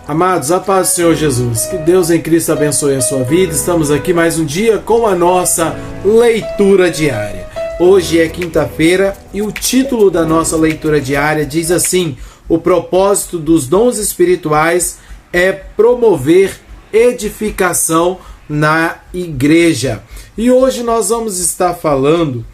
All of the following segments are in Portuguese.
Amados, a paz do Senhor Jesus, que Deus em Cristo abençoe a sua vida. Estamos aqui mais um dia com a nossa leitura diária. Hoje é quinta-feira e o título da nossa leitura diária diz assim: o propósito dos dons espirituais é promover edificação na igreja. E hoje nós vamos estar falando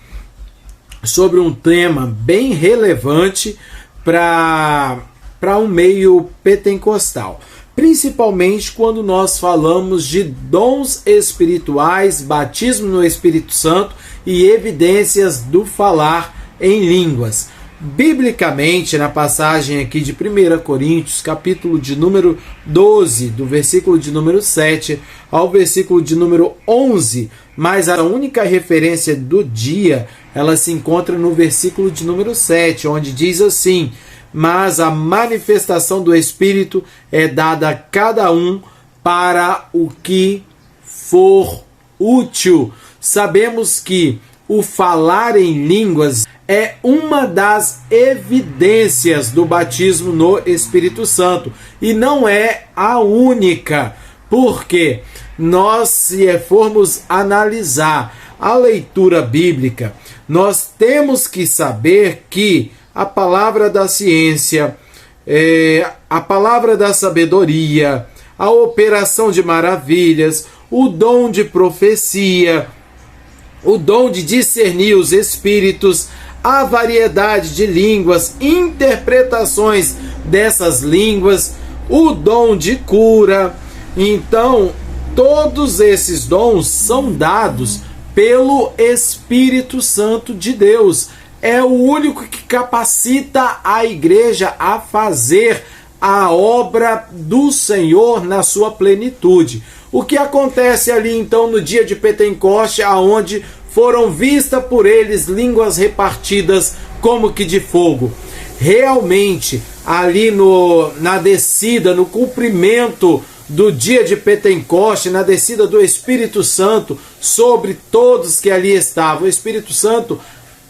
sobre um tema bem relevante para um meio pentecostal, principalmente quando nós falamos de dons espirituais, batismo no Espírito Santo e evidências do falar em línguas. Biblicamente, na passagem aqui de 1 Coríntios, capítulo de número 12, do versículo de número 7 ao versículo de número 11, mas a única referência do dia, ela se encontra no versículo de número 7, onde diz assim: mas a manifestação do Espírito é dada a cada um para o que for útil. Sabemos que o falar em línguas é uma das evidências do batismo no Espírito Santo e não é a única, porque nós, se formos analisar a leitura bíblica, nós temos que saber que a palavra da ciência, a palavra da sabedoria, a operação de maravilhas, o dom de profecia, o dom de discernir os espíritos, a variedade de línguas, interpretações dessas línguas, o dom de cura. Então, todos esses dons são dados pelo Espírito Santo de Deus. É o único que capacita a igreja a fazer a obra do Senhor na sua plenitude. O que acontece ali então no dia de Pentecoste, aonde foram vistas por eles línguas repartidas como que de fogo? Realmente, ali na descida, no cumprimento do dia de Pentecoste, na descida do Espírito Santo sobre todos que ali estavam, o Espírito Santo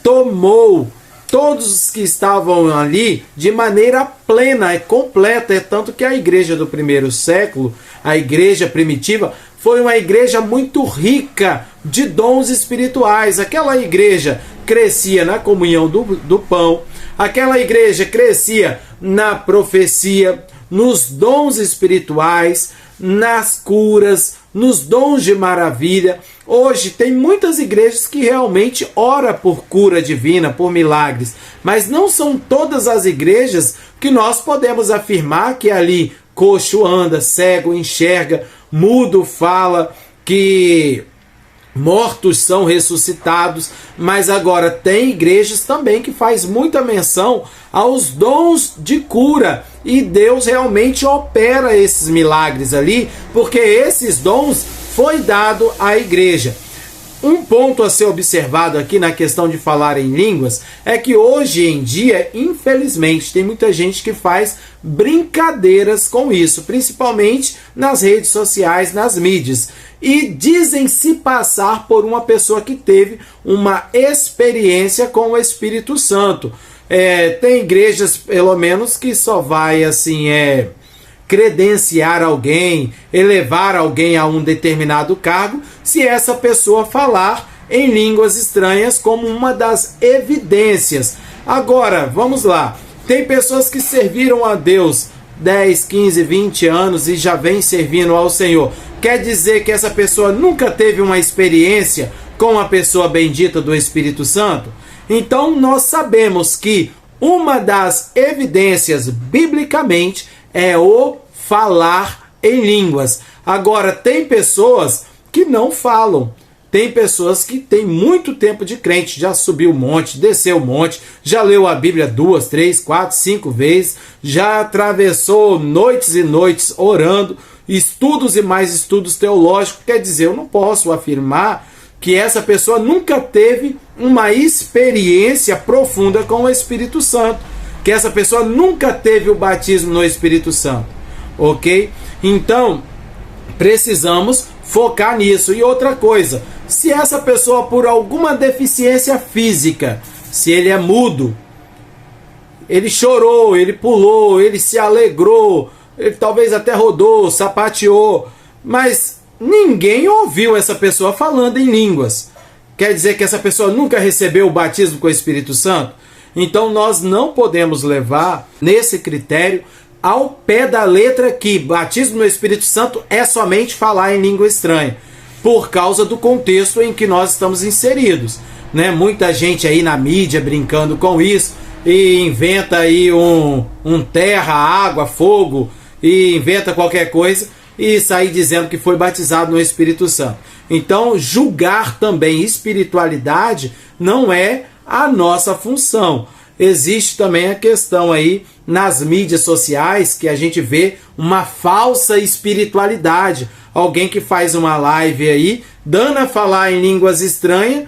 tomou todos os que estavam ali de maneira plena e completa. É tanto que a igreja do primeiro século, a igreja primitiva, foi uma igreja muito rica de dons espirituais. Aquela igreja crescia na comunhão do pão, aquela igreja crescia na profecia, nos dons espirituais, nas curas, nos dons de maravilha. Hoje tem muitas igrejas que realmente oram por cura divina, por milagres, mas não são todas as igrejas que nós podemos afirmar que ali coxo anda, cego enxerga, mudo fala, que mortos são ressuscitados. Mas agora tem igrejas também que faz muita menção aos dons de cura, e Deus realmente opera esses milagres ali, porque esses dons foi dado à igreja. Um ponto a ser observado aqui na questão de falar em línguas é que hoje em dia, infelizmente, tem muita gente que faz brincadeiras com isso, principalmente nas redes sociais, nas mídias, e dizem se passar por uma pessoa que teve uma experiência com o Espírito Santo. Tem igrejas, pelo menos, que só vai assim, credenciar alguém, elevar alguém a um determinado cargo, se essa pessoa falar em línguas estranhas como uma das evidências. Agora, vamos lá. Tem pessoas que serviram a Deus 10, 15, 20 anos e já vem servindo ao Senhor. Quer dizer que essa pessoa nunca teve uma experiência com a pessoa bendita do Espírito Santo? Então nós sabemos que uma das evidências biblicamente é o falar em línguas. Agora, tem pessoas que não falam. Tem pessoas que têm muito tempo de crente, já subiu o monte, desceu o monte, já leu a Bíblia 2, 3, 4, 5 vezes, já atravessou noites e noites orando, estudos e mais estudos teológicos. Quer dizer, eu não posso afirmar que essa pessoa nunca teve uma experiência profunda com o Espírito Santo, que essa pessoa nunca teve o batismo no Espírito Santo, ok? Então, precisamos focar nisso. E outra coisa, se essa pessoa por alguma deficiência física, se ele é mudo, ele chorou, ele pulou, ele se alegrou, ele talvez até rodou, sapateou, mas ninguém ouviu essa pessoa falando em línguas. Quer dizer que essa pessoa nunca recebeu o batismo com o Espírito Santo? Então nós não podemos levar nesse critério ao pé da letra que batismo no Espírito Santo é somente falar em língua estranha, por causa do contexto em que nós estamos inseridos, né? Muita gente aí na mídia brincando com isso e inventa aí um terra, água, fogo, e inventa qualquer coisa e sair dizendo que foi batizado no Espírito Santo. Então, julgar também espiritualidade não é a nossa função. Existe também a questão aí nas mídias sociais que a gente vê uma falsa espiritualidade. Alguém que faz uma live aí, dando a falar em línguas estranhas.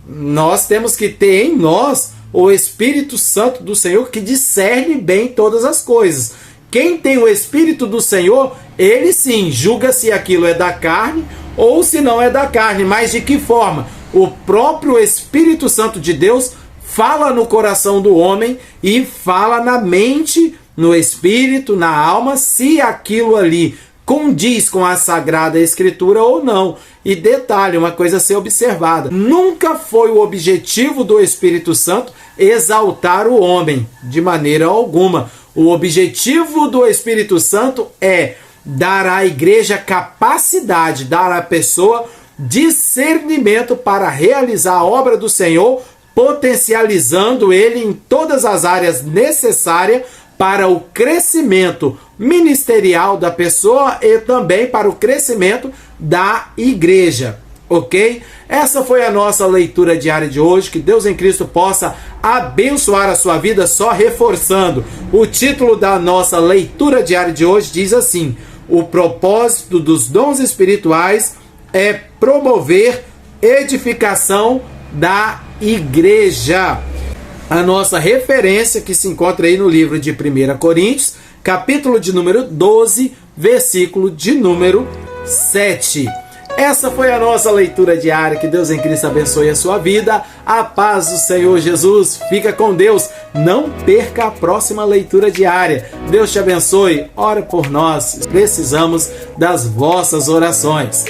Nós temos que ter em nós o Espírito Santo do Senhor que discerne bem todas as coisas. Quem tem o Espírito do Senhor, ele sim julga se aquilo é da carne ou se não é da carne. Mas de que forma? O próprio Espírito Santo de Deus fala no coração do homem e fala na mente, no espírito, na alma, se aquilo ali condiz com a Sagrada Escritura ou não. E detalhe, uma coisa a ser observada: nunca foi o objetivo do Espírito Santo exaltar o homem, de maneira alguma. O objetivo do Espírito Santo é dar à igreja capacidade, dar à pessoa discernimento para realizar a obra do Senhor, potencializando ele em todas as áreas necessárias para o crescimento ministerial da pessoa e também para o crescimento da igreja, ok? Essa foi a nossa leitura diária de hoje. Que Deus em Cristo possa abençoar a sua vida. Só reforçando, o título da nossa leitura diária de hoje diz assim: o propósito dos dons espirituais é promover edificação da igreja. A nossa referência que se encontra aí no livro de 1 Coríntios, capítulo de número 12, versículo de número 7. Essa foi a nossa leitura diária. Que Deus em Cristo abençoe a sua vida. A paz do Senhor Jesus. Fica com Deus. Não perca a próxima leitura diária. Deus te abençoe. Ora por nós. Precisamos das vossas orações.